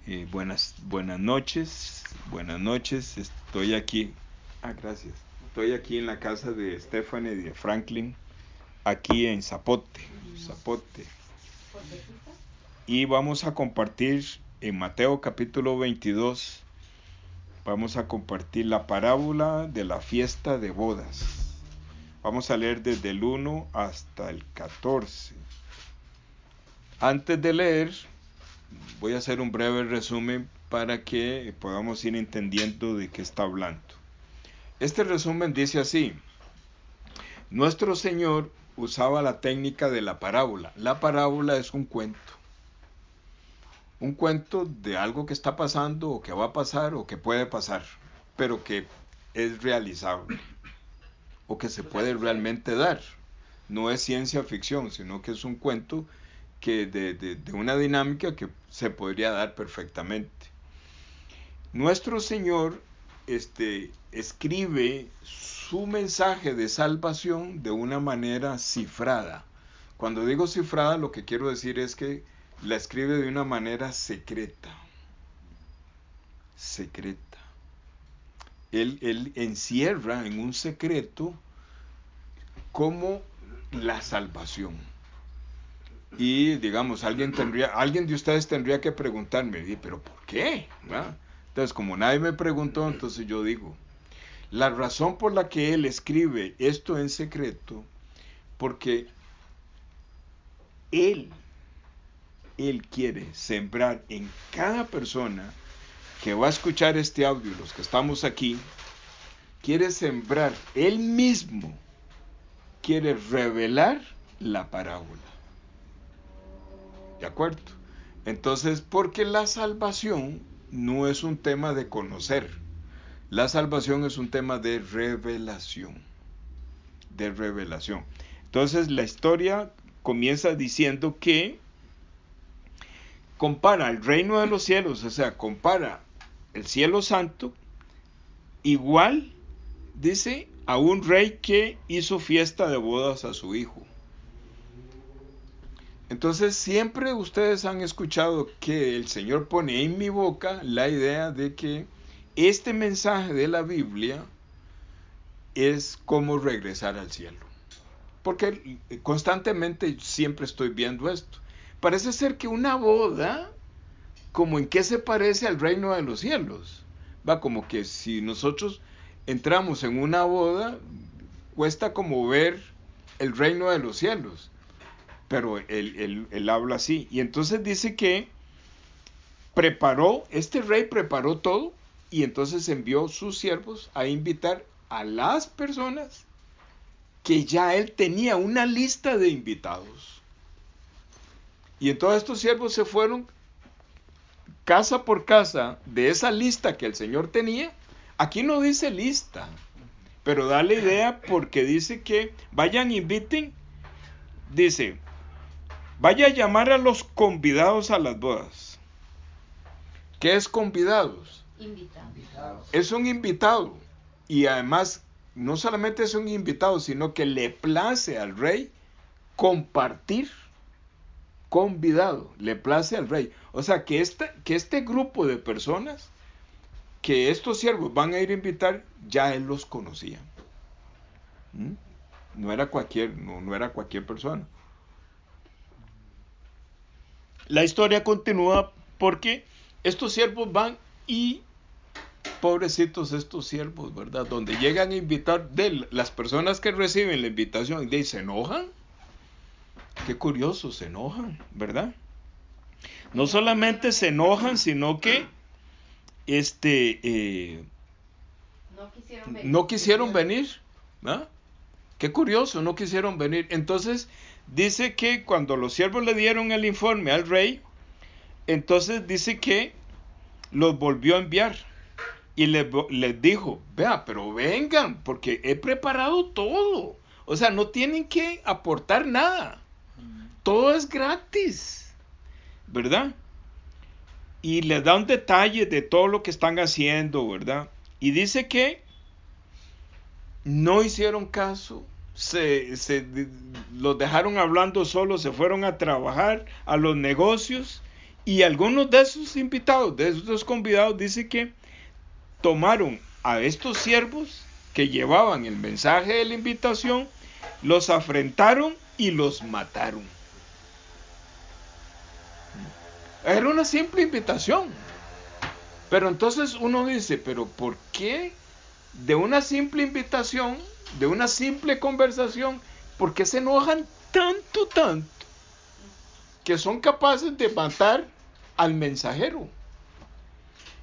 Buenas noches. Estoy aquí. Gracias. Estoy aquí en la casa de Stephanie y de Franklin, aquí en Zapote. Y vamos a compartir en Mateo capítulo 22. Vamos a compartir la parábola de la fiesta de bodas. Vamos a leer desde el 1 hasta el 14. Antes de leer, voy a hacer un breve resumen para que podamos ir entendiendo de qué está hablando. Este resumen dice así: nuestro Señor usaba la técnica de la parábola. La parábola es un cuento de algo que está pasando o que va a pasar o que puede pasar, pero que es realizable o que se puede realmente dar. No es ciencia ficción, sino que es un cuento que de una dinámica que se podría dar perfectamente. Nuestro Señor escribe su mensaje de salvación de una manera cifrada. Cuando digo cifrada, lo que quiero decir es que la escribe de una manera secreta. Él encierra en un secreto como la salvación. Y digamos, alguien de ustedes tendría que preguntarme, ¿pero por qué? ¿verdad? Entonces, como nadie me preguntó, entonces yo digo, la razón por la que él escribe esto en secreto, porque él quiere sembrar en cada persona que va a escuchar este audio, los que estamos aquí, quiere sembrar, él mismo quiere revelar la parábola. ¿De acuerdo? Entonces, porque la salvación no es un tema de conocer. La salvación es un tema de revelación. Entonces, la historia comienza diciendo que compara el reino de los cielos, o sea, compara el cielo santo, igual, dice, a un rey que hizo fiesta de bodas a su hijo. Entonces siempre ustedes han escuchado que el Señor pone en mi boca la idea de que este mensaje de la Biblia es como regresar al cielo. Porque constantemente siempre estoy viendo esto. Parece ser que una boda, como en qué se parece al reino de los cielos. Va como que si nosotros entramos en una boda, cuesta como ver el reino de los cielos. Pero él habla así. Y entonces dice que este rey preparó todo y entonces envió sus siervos a invitar a las personas que ya él tenía una lista de invitados. Y entonces estos siervos se fueron casa por casa de esa lista que el Señor tenía. Aquí no dice lista, pero da la idea porque dice que vayan, inviten, dice, vaya a llamar a los convidados a las bodas. ¿Qué es convidados? Invitados. Es un invitado. Y además, no solamente es un invitado, sino que le place al rey compartir. Convidado, le place al rey. O sea, que este grupo de personas que estos siervos van a ir a invitar, ya él los conocía. No era cualquier persona. La historia continúa porque estos siervos van y, pobrecitos estos siervos, ¿verdad? Donde llegan a invitar, de las personas que reciben la invitación, y se enojan. Qué curioso, se enojan, ¿verdad? No solamente se enojan, sino que no quisieron venir, ¿verdad? Qué curioso, no quisieron venir. Entonces dice que cuando los siervos le dieron el informe al rey, entonces dice que los volvió a enviar y les dijo, vea, pero vengan, porque he preparado todo. O sea, no tienen que aportar nada. Todo es gratis, ¿verdad? Y les da un detalle de todo lo que están haciendo, ¿verdad? Y dice que no hicieron caso, los dejaron hablando solos, se fueron a trabajar, a los negocios, Y algunos de esos invitados, de esos convidados, dice que tomaron a estos siervos que llevaban el mensaje de la invitación, los afrentaron y los mataron. Era una simple invitación. Pero entonces uno dice, pero ¿por qué de una simple invitación, de una simple conversación, por qué se enojan tanto, que son capaces de matar al mensajero?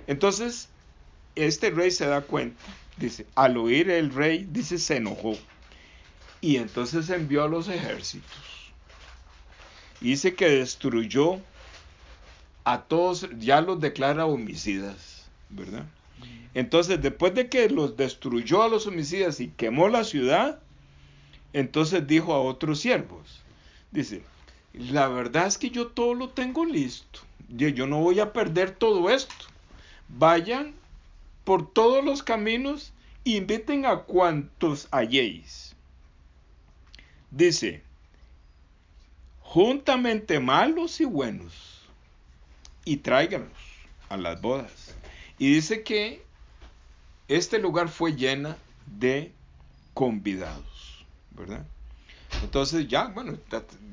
Entonces, este rey se da cuenta, dice, al oír el rey, dice, se enojó. Y entonces envió a los ejércitos. Dice que destruyó a todos, ya los declara homicidas, ¿verdad? Entonces, después de que los destruyó a los homicidas y quemó la ciudad, entonces dijo a otros siervos, dice, la verdad es que yo todo lo tengo listo, yo no voy a perder todo esto. Vayan por todos los caminos, inviten a cuantos halléis. Dice, juntamente malos y buenos, y tráiganlos a las bodas. Y dice que este lugar fue llena de convidados, ¿verdad? Entonces ya, bueno,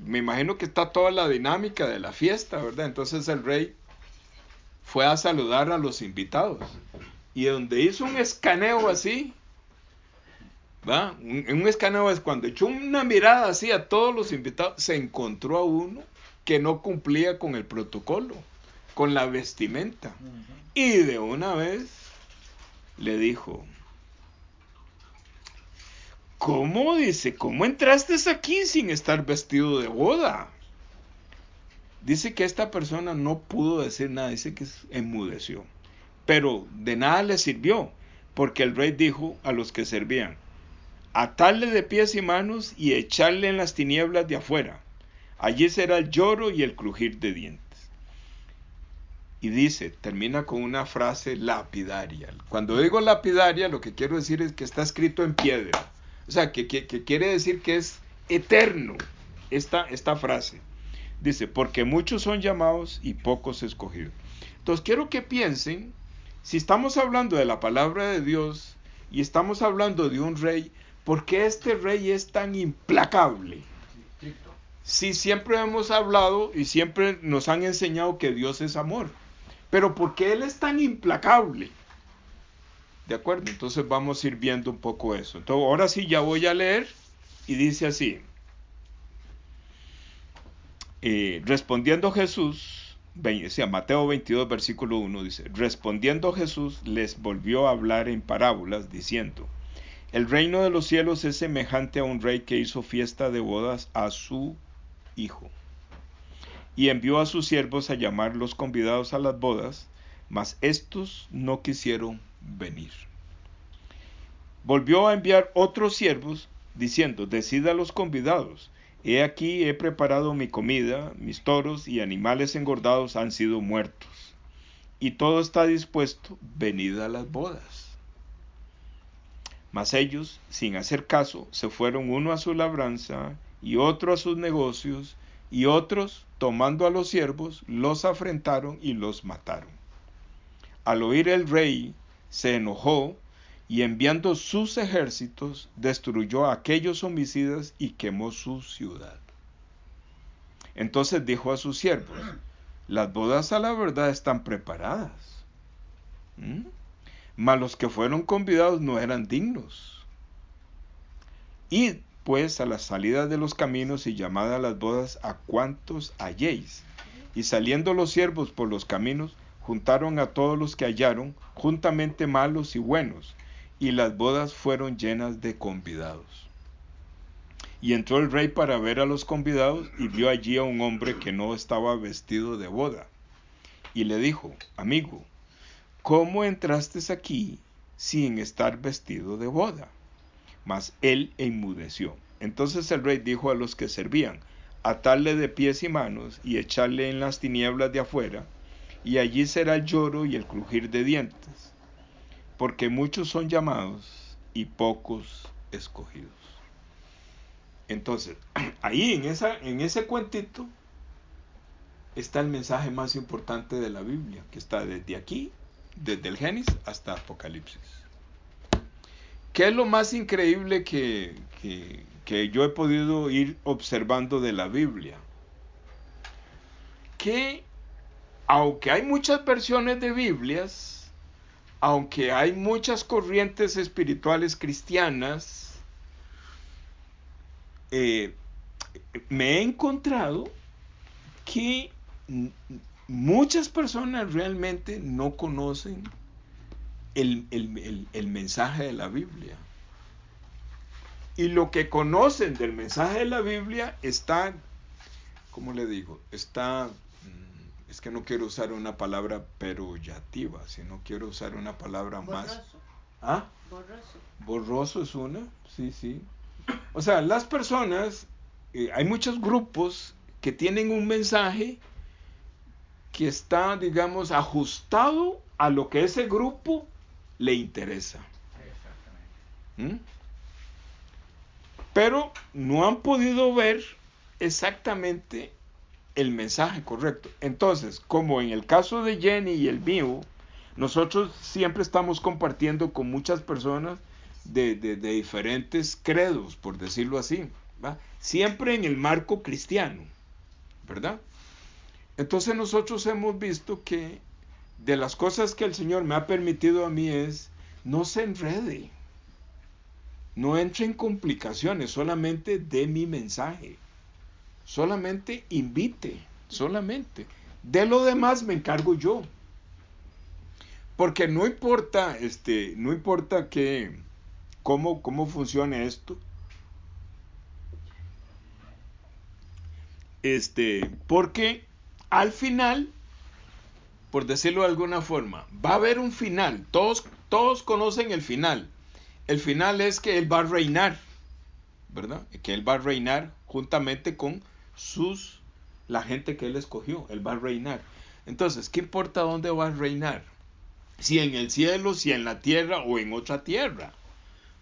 me imagino que está toda la dinámica de la fiesta, ¿verdad? Entonces el rey fue a saludar a los invitados. Y donde hizo un escaneo así, ¿va? Un escaneo es cuando echó una mirada así a todos los invitados, se encontró a uno que no cumplía con el protocolo, con la vestimenta. Y de una vez le dijo, ¿cómo? Dice, ¿cómo entraste aquí sin estar vestido de boda? Dice que esta persona no pudo decir nada, dice que enmudeció. Pero de nada le sirvió, porque el rey dijo a los que servían, atarle de pies y manos y echarle en las tinieblas de afuera. Allí será el lloro y el crujir de dientes. Y dice, termina con una frase lapidaria. Cuando digo lapidaria, lo que quiero decir es que está escrito en piedra. O sea, que quiere decir que es eterno esta frase. Dice, porque muchos son llamados y pocos escogidos. Entonces quiero que piensen, si estamos hablando de la palabra de Dios y estamos hablando de un rey, ¿por qué este rey es tan implacable? Sí, siempre hemos hablado y siempre nos han enseñado que Dios es amor. Pero ¿por qué Él es tan implacable? ¿De acuerdo? Entonces vamos a ir viendo un poco eso. Entonces ahora sí ya voy a leer y dice así. Respondiendo Jesús, Mateo 22 versículo 1 dice, respondiendo Jesús les volvió a hablar en parábolas diciendo, el reino de los cielos es semejante a un rey que hizo fiesta de bodas a su hijo. Y envió a sus siervos a llamar los convidados a las bodas, mas estos no quisieron venir. Volvió a enviar otros siervos, diciendo, decid a los convidados, he aquí he preparado mi comida, mis toros y animales engordados han sido muertos, y todo está dispuesto, venid a las bodas. Mas ellos, sin hacer caso, se fueron uno a su labranza, y otro a sus negocios, y otros, tomando a los siervos, los afrentaron y los mataron. Al oír el rey, se enojó, y enviando sus ejércitos, destruyó a aquellos homicidas y quemó su ciudad. Entonces dijo a sus siervos, las bodas a la verdad están preparadas, mas los que fueron convidados no eran dignos. Id pues a las salidas de los caminos y llamad a las bodas a cuantos halléis. Y saliendo los siervos por los caminos, juntaron a todos los que hallaron, juntamente malos y buenos, y las bodas fueron llenas de convidados. Y entró el rey para ver a los convidados, y vio allí a un hombre que no estaba vestido de boda. Y le dijo, amigo, ¿cómo entraste aquí sin estar vestido de boda? Mas él enmudeció. Entonces el rey dijo a los que servían, atarle de pies y manos y echarle en las tinieblas de afuera, y allí será el lloro y el crujir de dientes, porque muchos son llamados y pocos escogidos. Entonces, ahí en ese cuentito, está el mensaje más importante de la Biblia, que está desde aquí, desde el Génesis hasta Apocalipsis. ¿Qué es lo más increíble que yo he podido ir observando de la Biblia? Que aunque hay muchas versiones de Biblias, aunque hay muchas corrientes espirituales cristianas, me he encontrado que muchas personas realmente no conocen el mensaje de la Biblia. Y lo que conocen del mensaje de la Biblia está, ¿cómo le digo? Está, es que no quiero usar una palabra peyorativa, sino quiero usar una palabra más... ¿Ah? Borroso. Borroso es una, sí, sí. O sea, las personas, hay muchos grupos que tienen un mensaje que está, digamos, ajustado a lo que ese grupo le interesa. Exactamente. Pero no han podido ver exactamente el mensaje correcto. Entonces, como en el caso de Jenny y el mío, nosotros siempre estamos compartiendo con muchas personas de diferentes credos, por decirlo así, ¿va? Siempre en el marco cristiano, ¿verdad? Entonces nosotros hemos visto que de las cosas que el Señor me ha permitido a mí es, no se enrede, no entre en complicaciones, solamente dé mi mensaje, solamente invite, solamente. De lo demás me encargo yo. Porque no importa, no importa que, cómo funcione esto. Porque al final, por decirlo de alguna forma, va a haber un final. Todos conocen el final. El final es que Él va a reinar, ¿verdad? Que Él va a reinar juntamente con la gente que Él escogió. Él va a reinar. Entonces, ¿qué importa dónde va a reinar? Si en el cielo, si en la tierra o en otra tierra.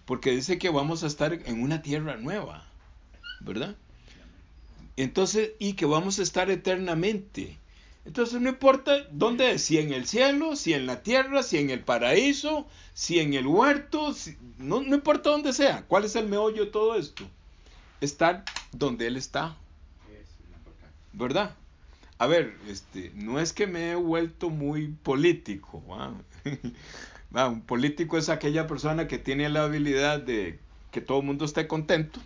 Porque dice que vamos a estar en una tierra nueva, ¿verdad? Entonces, y que vamos a estar eternamente. Entonces no importa dónde es, si en el cielo, si en la tierra, si en el paraíso, si en el huerto, no importa dónde sea. ¿Cuál es el meollo de todo esto? Estar donde Él está, ¿verdad? A ver, no es que me he vuelto muy político, ¿va? Un político es aquella persona que tiene la habilidad de que todo el mundo esté contento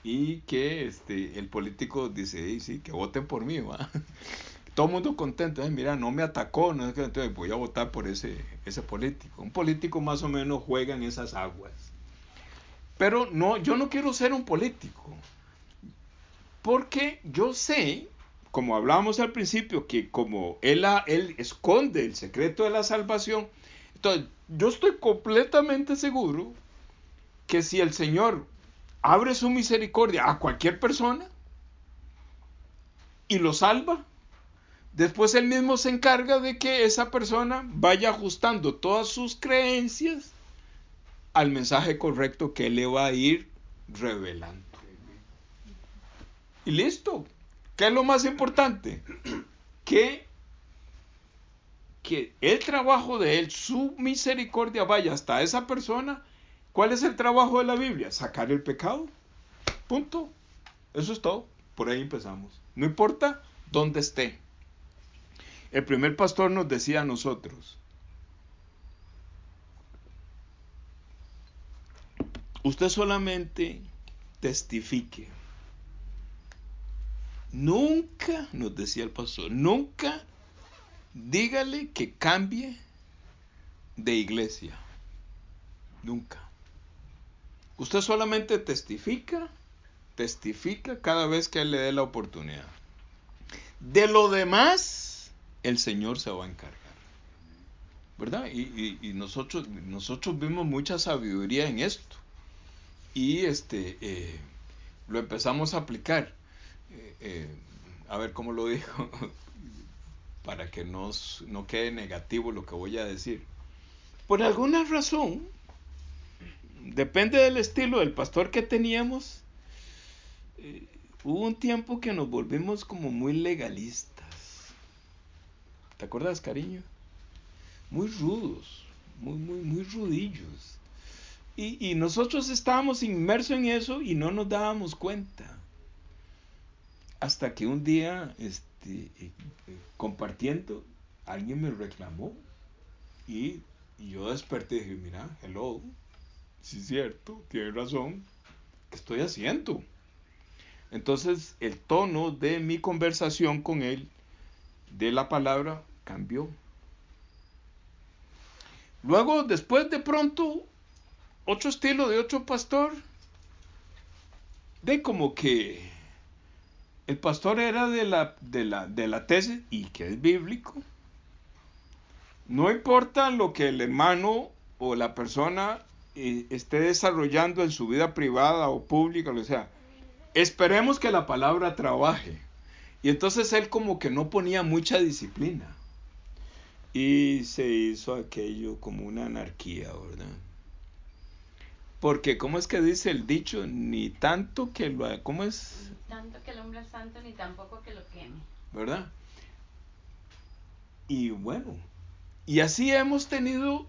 y que el político dice, sí, que voten por mí, ¿va? Todo el mundo contento, mira, no me atacó, no es que, entonces voy a votar por ese político. Un político más o menos juega en esas aguas. Pero no, yo no quiero ser un político, porque yo sé, como hablábamos al principio, que como él esconde el secreto de la salvación, entonces yo estoy completamente seguro que si el Señor abre su misericordia a cualquier persona y lo salva, después Él mismo se encarga de que esa persona vaya ajustando todas sus creencias al mensaje correcto que Él le va a ir revelando. Y listo. ¿Qué es lo más importante? Que el trabajo de Él, su misericordia vaya hasta esa persona. ¿Cuál es el trabajo de la Biblia? Sacar el pecado. Punto. Eso es todo. Por ahí empezamos. No importa dónde esté. El primer pastor nos decía a nosotros, usted solamente testifique. Nunca, nos decía el pastor, nunca dígale que cambie de iglesia. Nunca. Usted solamente testifica cada vez que Él le dé la oportunidad. De lo demás, el Señor se va a encargar, ¿verdad? Y nosotros vimos mucha sabiduría en esto. Y lo empezamos a aplicar. A ver cómo lo digo, para que no quede negativo lo que voy a decir. Por alguna razón, depende del estilo del pastor que teníamos, hubo un tiempo que nos volvimos como muy legalistas. ¿Te acuerdas, cariño? Muy rudos, muy rudillos. Y nosotros estábamos inmersos en eso y no nos dábamos cuenta. Hasta que un día, compartiendo, alguien me reclamó y yo desperté y dije, mira, hello, sí es cierto, tienes razón, ¿qué estoy haciendo? Entonces el tono de mi conversación con él, de la palabra, cambió. Luego, después de pronto, otro estilo de otro pastor, de como que el pastor era de la tesis, y que es bíblico. No importa lo que el hermano o la persona esté desarrollando en su vida privada o pública, o sea, esperemos que la palabra trabaje. Y entonces él como que no ponía mucha disciplina. Y se hizo aquello como una anarquía, ¿verdad? Porque, ¿cómo es que dice el dicho? Ni tanto que lo... ¿Cómo es? Ni tanto que el hombre es santo, ni tampoco que lo queme. ¿Verdad? Y bueno, y así hemos tenido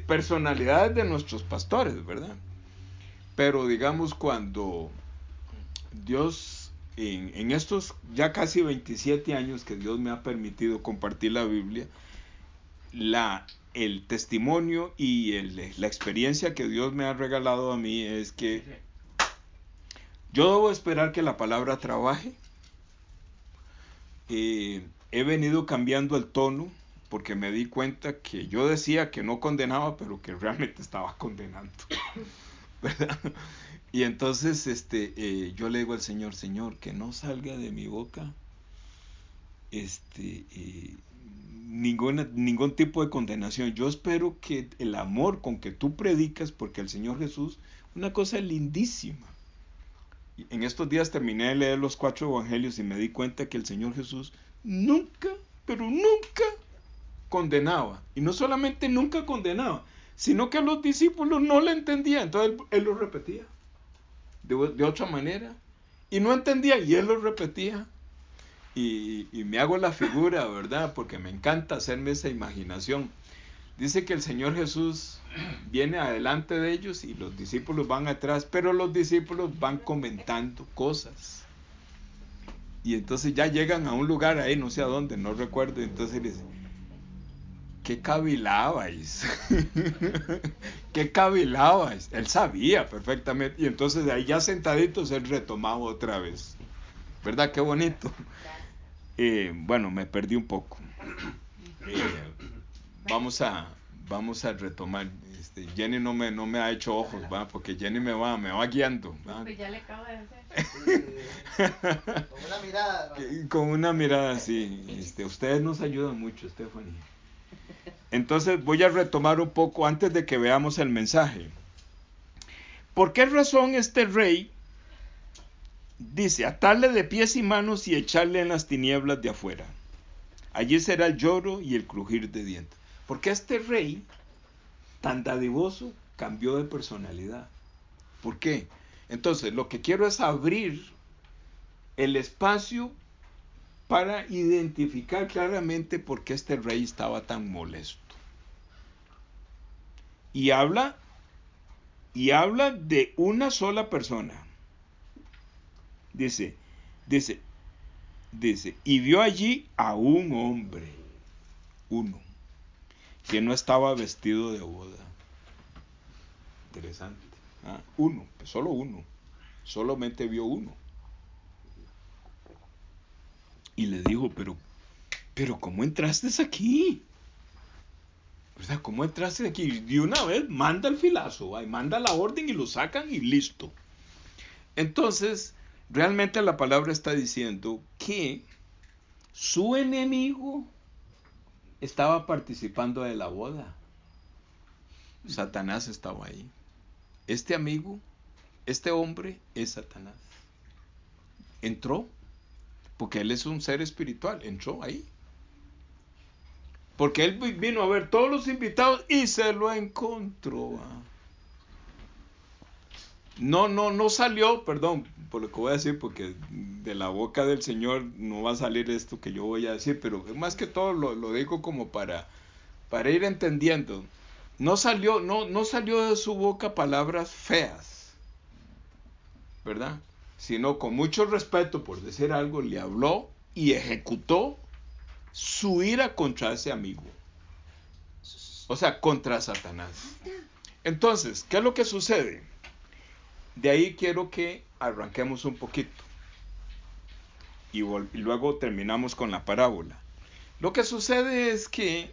personalidades de nuestros pastores, ¿verdad? Pero digamos, cuando Dios, en estos ya casi 27 años que Dios me ha permitido compartir la Biblia, el testimonio y la experiencia que Dios me ha regalado a mí es que yo debo esperar que la palabra trabaje. He venido cambiando el tono porque me di cuenta que yo decía que no condenaba, pero que realmente estaba condenando, ¿verdad? Y entonces yo le digo al Señor, Señor, que no salga de mi boca ningún tipo de condenación. Yo espero que el amor con que tú predicas, porque el Señor Jesús, una cosa lindísima. En estos días terminé de leer los 4 evangelios y me di cuenta que el Señor Jesús nunca, pero nunca condenaba. Y no solamente nunca condenaba, sino que los discípulos no le entendían. Entonces él lo repetía de otra manera. Y no entendía y él lo repetía. Y me hago la figura, ¿verdad? Porque me encanta hacerme esa imaginación. Dice que el Señor Jesús viene adelante de ellos y los discípulos van atrás, pero los discípulos van comentando cosas. Y entonces ya llegan a un lugar ahí, no sé a dónde, no recuerdo, y entonces le dicen, ¿qué cavilabais? ¿Qué cavilabais? Él sabía perfectamente. Y entonces de ahí ya sentaditos él retomaba otra vez. ¿Verdad? Qué bonito. Bueno, me perdí un poco. Vamos a retomar. Jenny no me ha hecho ojos, ¿va? Porque Jenny me va guiando, ¿va? Pues ya le acabo de hacer. Con una mirada. Con una mirada, sí. Ustedes nos ayudan mucho, Stephanie. Entonces voy a retomar un poco antes de que veamos el mensaje. ¿Por qué razón este rey dice atarle de pies y manos y echarle en las tinieblas de afuera? Allí será el lloro y el crujir de dientes. Porque este rey, tan dadivoso, cambió de personalidad. ¿Por qué? Entonces, lo que quiero es abrir el espacio para identificar claramente por qué este rey estaba tan molesto. Y habla de una sola persona. Dice, y vio allí a un hombre, uno, que no estaba vestido de boda. Interesante. Uno, solo uno. Solamente vio uno. Y le dijo, pero ¿cómo entraste aquí? ¿Verdad? ¿Cómo entraste aquí? De una vez manda el filazo, manda la orden y lo sacan y listo. Entonces, realmente la palabra está diciendo que su enemigo estaba participando de la boda. Satanás estaba ahí. Este amigo, este hombre es Satanás. Entró, porque él es un ser espiritual, entró ahí. Porque él vino a ver todos los invitados y se lo encontró. no salió, perdón por lo que voy a decir, porque de la boca del Señor no va a salir esto que yo voy a decir, pero más que todo lo digo como para ir entendiendo. No salió de su boca palabras feas, ¿verdad? Sino con mucho respeto, por decir algo, le habló y ejecutó su ira contra ese amigo. O sea, contra Satanás. Entonces, ¿qué es lo que sucede? De ahí quiero que arranquemos un poquito. Y luego terminamos con la parábola. Lo que sucede es que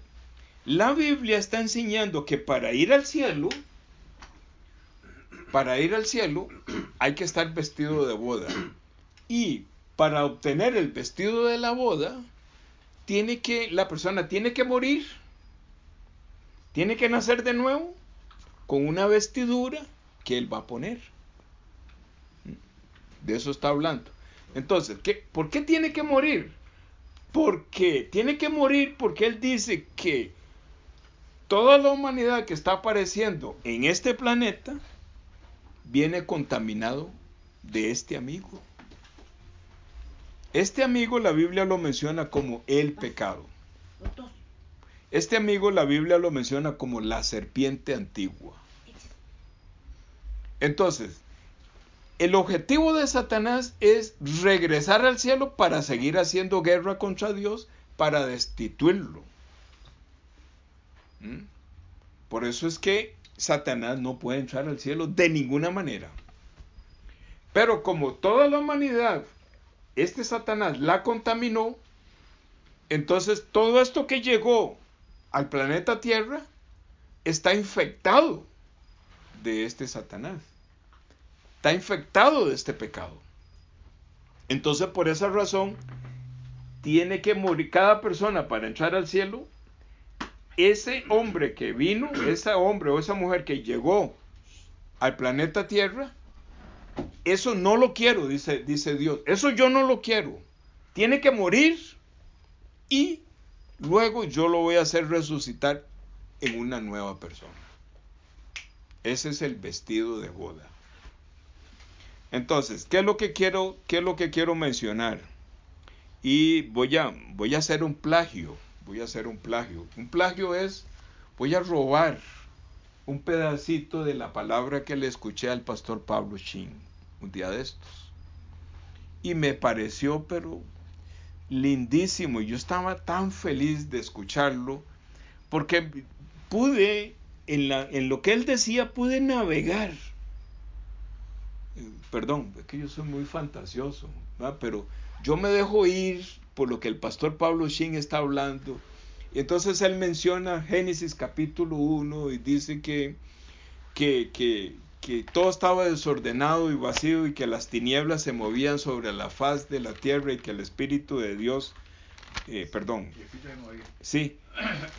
la Biblia está enseñando que para ir al cielo hay que estar vestido de boda. Y para obtener el vestido de la boda, la persona tiene que morir, tiene que nacer de nuevo con una vestidura que él va a poner. De eso está hablando. Entonces, ¿por qué tiene que morir? Porque tiene que morir porque él dice que toda la humanidad que está apareciendo en este planeta viene contaminado de este amigo. Este amigo la Biblia lo menciona como el pecado. Este amigo la Biblia lo menciona como la serpiente antigua. Entonces, el objetivo de Satanás es regresar al cielo para seguir haciendo guerra contra Dios, para destituirlo. Por eso es que Satanás no puede entrar al cielo de ninguna manera. Pero como toda la humanidad, Satanás la contaminó, entonces todo esto que llegó al planeta Tierra está infectado de Satanás. Está infectado de este pecado. Entonces, por esa razón, tiene que morir cada persona para entrar al cielo. Ese hombre que vino, ese hombre o esa mujer que llegó al planeta Tierra, eso no lo quiero, dice Dios. Eso yo no lo quiero. Tiene que morir y luego yo lo voy a hacer resucitar en una nueva persona. Ese es el vestido de boda. Entonces, ¿qué es lo que quiero mencionar? Y voy a hacer un plagio. Un plagio es, voy a robar un pedacito de la palabra que le escuché al pastor Pablo Shin un día de estos. Y me pareció, pero lindísimo. Y yo estaba tan feliz de escucharlo, porque pude, en lo que él decía, pude navegar. Perdón, es que yo soy muy fantasioso, ¿verdad? Pero yo me dejo ir por lo que el pastor Pablo Shin está hablando. Y entonces él menciona Génesis capítulo 1 y dice que todo estaba desordenado y vacío y que las tinieblas se movían sobre la faz de la tierra y que el Espíritu de Dios, sí,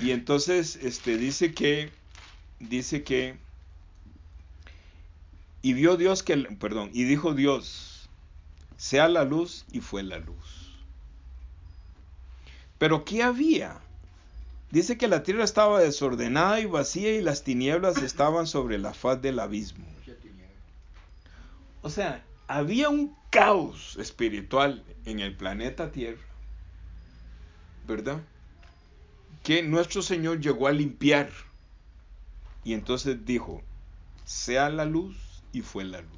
y entonces dice que y dijo Dios, sea la luz, y fue la luz. Pero ¿qué había? Dice que la tierra estaba desordenada y vacía y las tinieblas estaban sobre la faz del abismo. O sea, había un caos espiritual en el planeta Tierra, ¿verdad? Que nuestro Señor llegó a limpiar. Y entonces dijo, sea la luz, y fue la luz.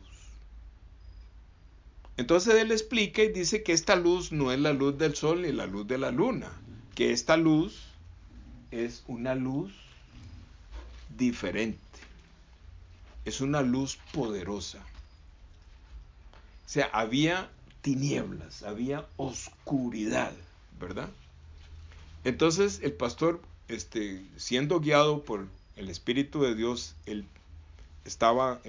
Entonces él explica y dice que esta luz no es la luz del sol ni la luz de la luna, que esta luz es una luz diferente, es una luz poderosa. O sea, había tinieblas, había oscuridad, ¿verdad? Entonces el pastor, siendo guiado por el Espíritu de Dios, él estaba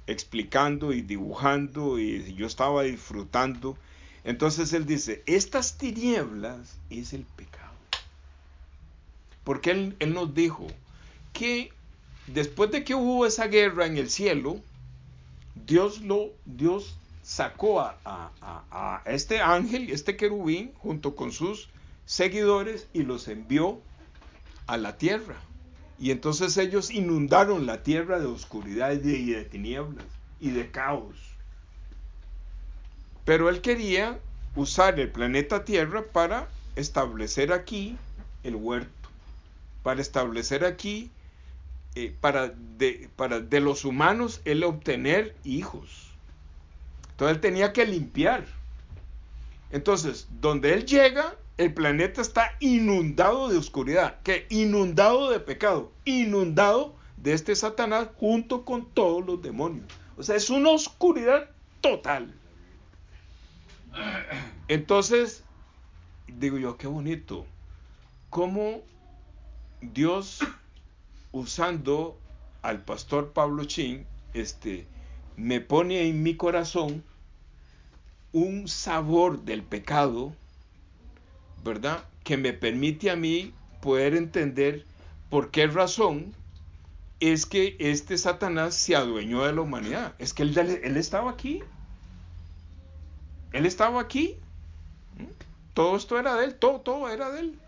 explicando y dibujando y yo estaba disfrutando. Entonces él dice, estas tinieblas es el pecado. Porque él nos dijo que después de que hubo esa guerra en el cielo, Dios sacó a este ángel, este querubín, junto con sus seguidores y los envió a la tierra. Y entonces ellos inundaron la tierra de oscuridad y de tinieblas y de caos. Pero él quería usar el planeta Tierra para establecer aquí el huerto, para establecer aquí, para de los humanos él obtener hijos. Entonces él tenía que limpiar. Entonces, donde él llega, el planeta está inundado de oscuridad, que inundado de pecado, inundado de este Satanás junto con todos los demonios. O sea, es una oscuridad total. Entonces, digo yo, qué bonito, cómo Dios, usando al pastor Pablo Chin, me pone en mi corazón un sabor del pecado, ¿verdad? Que me permite a mí poder entender por qué razón es que este Satanás se adueñó de la humanidad. Es que él estaba aquí. Él estaba aquí. Todo esto era de él, todo era de él.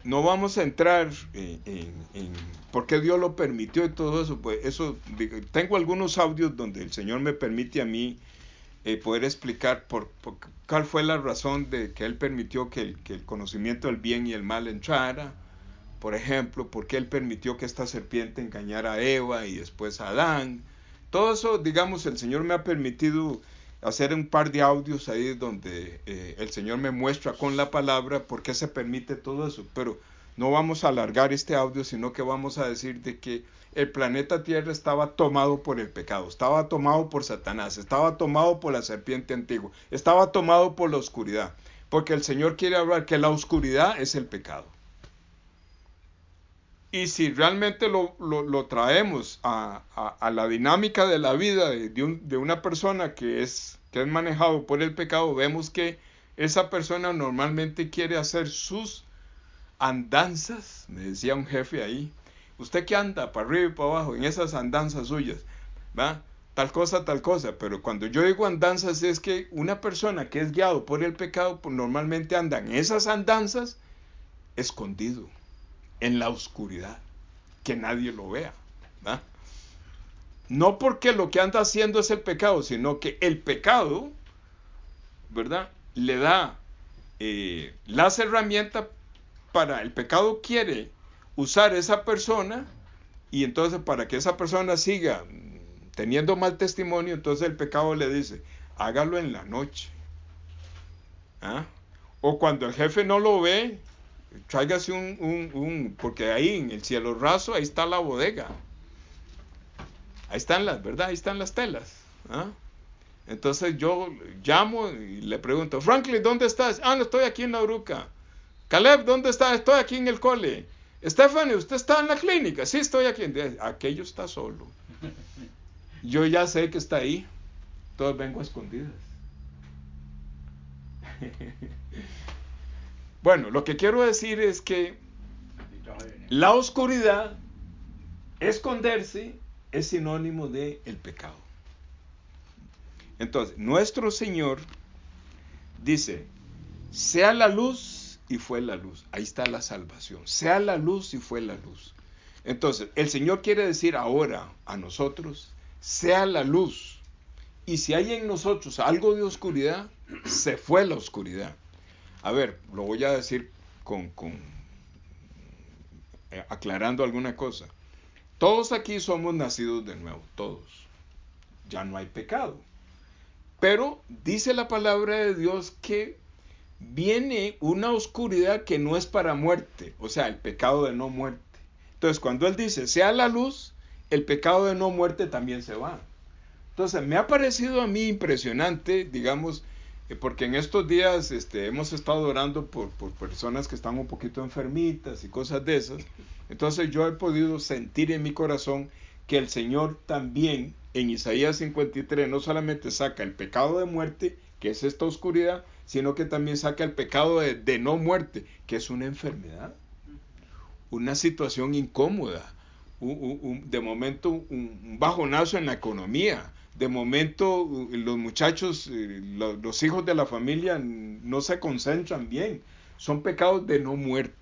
No vamos a entrar en por qué Dios lo permitió y todo eso. Pues eso, tengo algunos audios donde el Señor me permite a mí poder explicar cuál fue la razón de que Él permitió que el conocimiento del bien y el mal entrara. Por ejemplo, por qué Él permitió que esta serpiente engañara a Eva y después a Adán. Todo eso, digamos, el Señor me ha permitido hacer un par de audios ahí donde el Señor me muestra con la palabra por qué se permite todo eso. Pero no vamos a alargar este audio, sino que vamos a decir de que el planeta Tierra estaba tomado por el pecado, estaba tomado por Satanás, estaba tomado por la serpiente antigua, estaba tomado por la oscuridad. Porque el Señor quiere hablar que la oscuridad es el pecado. Y si realmente lo traemos a la dinámica de la vida de una persona que es manejado por el pecado, vemos que esa persona normalmente quiere hacer sus andanzas, me decía un jefe ahí, usted que anda para arriba y para abajo en esas andanzas suyas, ¿va? Tal cosa, pero cuando yo digo andanzas es que una persona que es guiado por el pecado, pues normalmente anda en esas andanzas escondido, en la oscuridad, que nadie lo vea, ¿va? No porque lo que anda haciendo es el pecado, sino que el pecado, ¿verdad?, le da las herramientas para, el pecado quiere usar esa persona, y entonces para que esa persona siga teniendo mal testimonio, entonces el pecado le dice, hágalo en la noche. ¿Ah? O cuando el jefe no lo ve, tráigase porque ahí en el cielo raso, ahí está la bodega. Ahí están ¿verdad? Ahí están las telas. ¿Ah? Entonces yo llamo y le pregunto, Franklin, ¿dónde estás? No, estoy aquí en la Uruca. Caleb, ¿dónde estás? Estoy aquí en el cole. Stephanie, ¿usted está en la clínica? Sí, estoy aquí. Aquello está solo. Yo ya sé que está ahí. Todos vengo a escondidas. Bueno, lo que quiero decir es que la oscuridad, esconderse, es sinónimo de el pecado. Entonces, nuestro Señor dice, sea la luz y fue la luz. Ahí está la salvación. Sea la luz y fue la luz. Entonces, el Señor quiere decir ahora a nosotros, sea la luz. Y si hay en nosotros algo de oscuridad, se fue la oscuridad. A ver, lo voy a decir aclarando alguna cosa. Todos aquí somos nacidos de nuevo, todos. Ya no hay pecado. Pero dice la palabra de Dios que viene una oscuridad que no es para muerte, o sea, el pecado de no muerte. Entonces, cuando Él dice, sea la luz, el pecado de no muerte también se va. Entonces, me ha parecido a mí impresionante, digamos, porque en estos días hemos estado orando por personas que están un poquito enfermitas y cosas de esas. Entonces, yo he podido sentir en mi corazón que el Señor también, en Isaías 53, no solamente saca el pecado de muerte, que es esta oscuridad, sino que también saca el pecado de no muerte, que es una enfermedad, una situación incómoda, de momento un bajonazo en la economía, de momento los muchachos, los hijos de la familia no se concentran bien, son pecados de no muerte.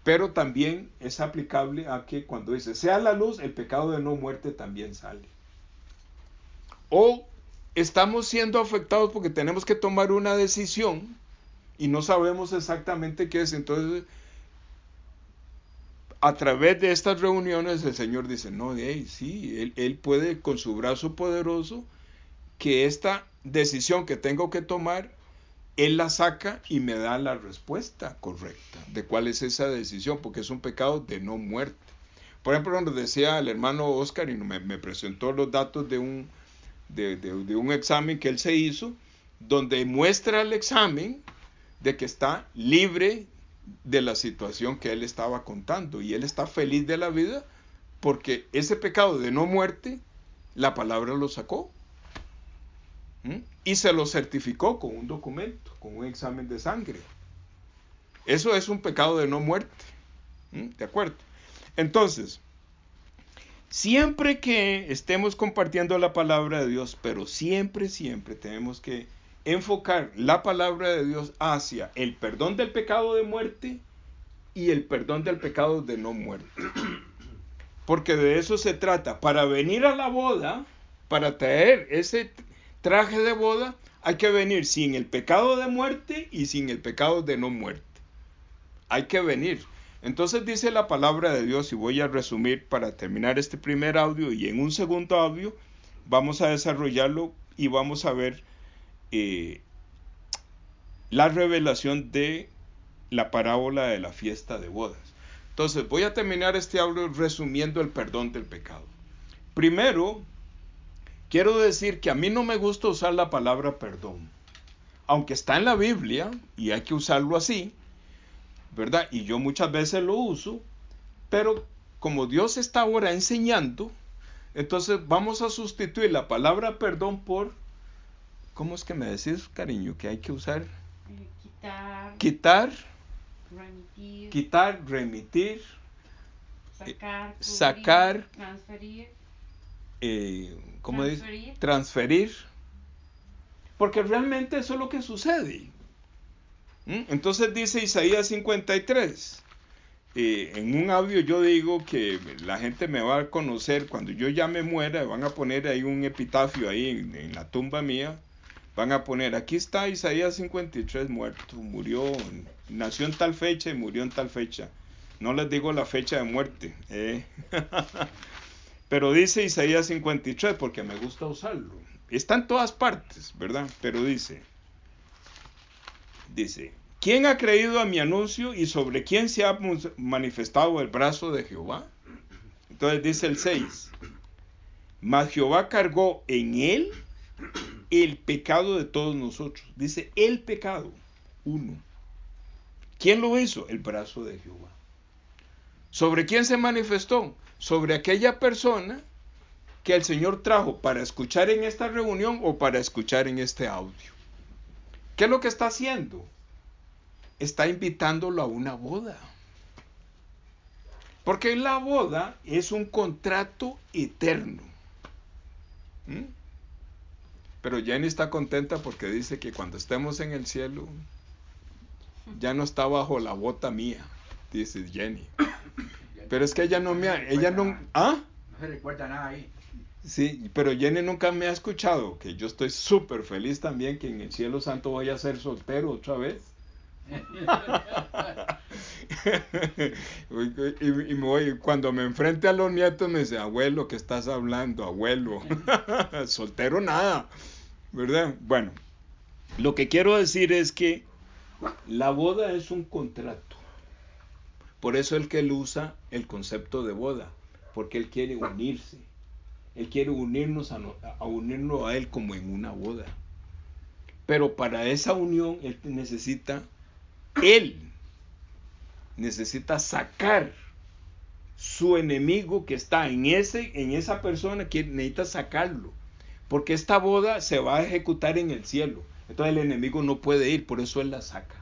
Pero también es aplicable a que cuando dice, sea la luz, el pecado de no muerte también sale. O estamos siendo afectados porque tenemos que tomar una decisión y no sabemos exactamente qué es. Entonces, a través de estas reuniones, el Señor dice, no, sí, él puede con su brazo poderoso que esta decisión que tengo que tomar, Él la saca y me da la respuesta correcta de cuál es esa decisión, porque es un pecado de no muerte. Por ejemplo, cuando decía el hermano Oscar y me presentó los datos de un examen que él se hizo, donde muestra el examen de que está libre de la situación que él estaba contando, y él está feliz de la vida porque ese pecado de no muerte, la palabra lo sacó. Y se lo certificó con un documento, con un examen de sangre. Eso es un pecado de no muerte. ¿De acuerdo? Entonces, siempre que estemos compartiendo la palabra de Dios, pero siempre tenemos que enfocar la palabra de Dios hacia el perdón del pecado de muerte y el perdón del pecado de no muerte. Porque de eso se trata. Para venir a la boda, para traer ese traje de boda, hay que venir sin el pecado de muerte y sin el pecado de no muerte. Hay que venir. Entonces dice la palabra de Dios, y voy a resumir para terminar este primer audio, y en un segundo audio vamos a desarrollarlo y vamos a ver la revelación de la parábola de la fiesta de bodas. Entonces voy a terminar este audio resumiendo el perdón del pecado. Primero, quiero decir que a mí no me gusta usar la palabra perdón, aunque está en la Biblia y hay que usarlo así, ¿verdad? Y yo muchas veces lo uso, pero como Dios está ahora enseñando, entonces vamos a sustituir la palabra perdón por, ¿cómo es que me decís, cariño, que hay que usar? Quitar, remitir, sacar, transferir, ¿cómo dice? Transferir. Porque realmente eso es lo que sucede. Entonces dice Isaías 53. En un audio yo digo que la gente me va a conocer cuando yo ya me muera. Van a poner ahí un epitafio ahí en la tumba mía. Van a poner, aquí está Isaías 53 muerto. Murió, nació en tal fecha y murió en tal fecha. No les digo la fecha de muerte. Pero dice Isaías 53 porque me gusta usarlo. Está en todas partes, ¿verdad? Pero dice, ¿quién ha creído a mi anuncio y sobre quién se ha manifestado el brazo de Jehová? Entonces dice el 6, mas Jehová cargó en él el pecado de todos nosotros. Dice el pecado, uno. ¿Quién lo hizo? El brazo de Jehová. ¿Sobre quién se manifestó? Sobre aquella persona que el Señor trajo para escuchar en esta reunión o para escuchar en este audio. ¿Qué es lo que está haciendo? Está invitándolo a una boda. Porque la boda es un contrato eterno. Pero Jenny está contenta porque dice que cuando estemos en el cielo, ya no está bajo la bota mía, dice Jenny. Pero es que ella no ¿ah? No se recuerda nada ahí. Sí, pero Jenny nunca me ha escuchado, que yo estoy súper feliz también que en el cielo santo voy a ser soltero otra vez. Cuando me enfrente a los nietos me dice, abuelo, ¿qué estás hablando, abuelo? Soltero nada, ¿verdad? Bueno, lo que quiero decir es que la boda es un contrato. Por eso es que él usa el concepto de boda, porque él quiere unirse. Él quiere unirnos unirnos a él como en una boda. Pero para esa unión él necesita sacar su enemigo que está en esa persona, que necesita sacarlo. Porque esta boda se va a ejecutar en el cielo. Entonces el enemigo no puede ir, por eso él la saca.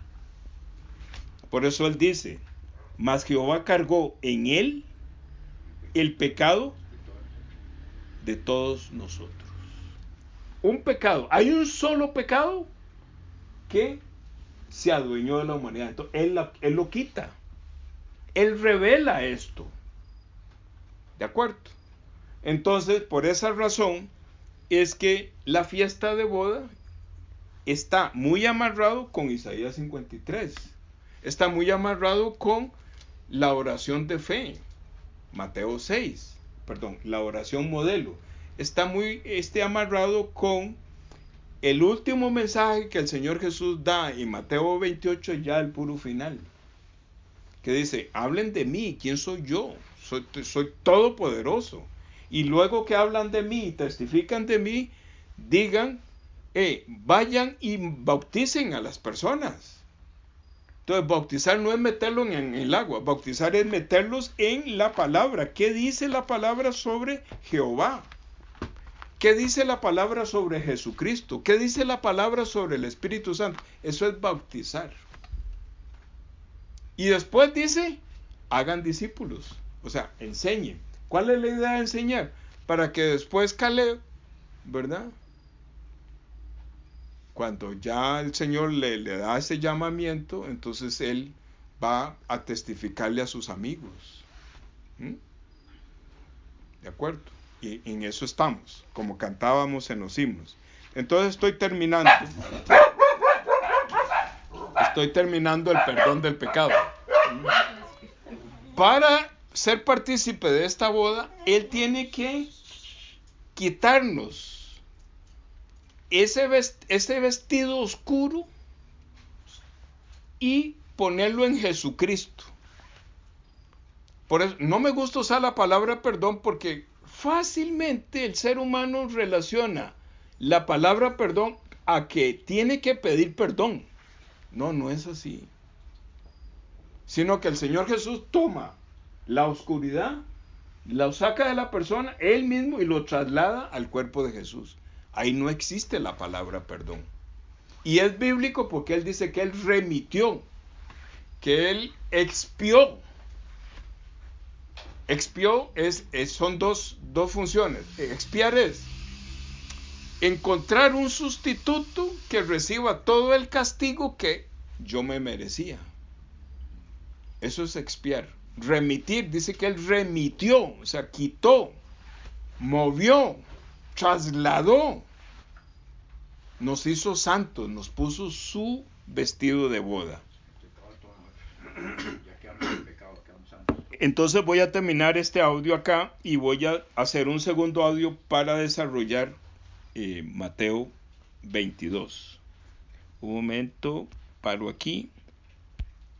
Por eso él dice, mas Jehová cargó en él el pecado de todos nosotros. Un pecado. Hay un solo pecado que se adueñó de la humanidad. Entonces él lo quita. Él revela esto. ¿De acuerdo? Entonces, por esa razón es que la fiesta de boda está muy amarrado con Isaías 53. Está muy amarrado con la oración de fe, Mateo 6, la oración modelo. Está muy amarrado con el último mensaje que el Señor Jesús da en Mateo 28, ya el puro final, que dice, hablen de mí, ¿quién soy yo? Soy todopoderoso. Y luego que hablan de mí y testifican de mí, digan, vayan y bauticen a las personas. Entonces, bautizar no es meterlo en el agua, bautizar es meterlos en la palabra. ¿Qué dice la palabra sobre Jehová? ¿Qué dice la palabra sobre Jesucristo? ¿Qué dice la palabra sobre el Espíritu Santo? Eso es bautizar. Y después dice, hagan discípulos, o sea, enseñen. ¿Cuál es la idea de enseñar? Para que después Caleb, ¿verdad? Cuando ya el Señor le da ese llamamiento, entonces él va a testificarle a sus amigos. ¿De acuerdo? Y en eso estamos, como cantábamos en los himnos. Entonces estoy terminando el perdón del pecado. Para ser partícipe de esta boda, él tiene que quitarnos ese vestido oscuro y ponerlo en Jesucristo. Por eso no me gusta usar la palabra perdón, porque fácilmente el ser humano relaciona la palabra perdón a que tiene que pedir perdón. No, no es así. Sino que el Señor Jesús toma la oscuridad, la saca de la persona, él mismo, y lo traslada al cuerpo de Jesús. Ahí no existe la palabra perdón. Y es bíblico porque él dice que él remitió, que él expió. Expió son dos funciones. Expiar es encontrar un sustituto que reciba todo el castigo que yo me merecía. Eso es expiar. Remitir, dice que él remitió, o sea, quitó, movió, trasladó. Nos hizo santos, nos puso su vestido de boda. Entonces voy a terminar este audio acá y voy a hacer un segundo audio para desarrollar Mateo 22. Un momento, paro aquí.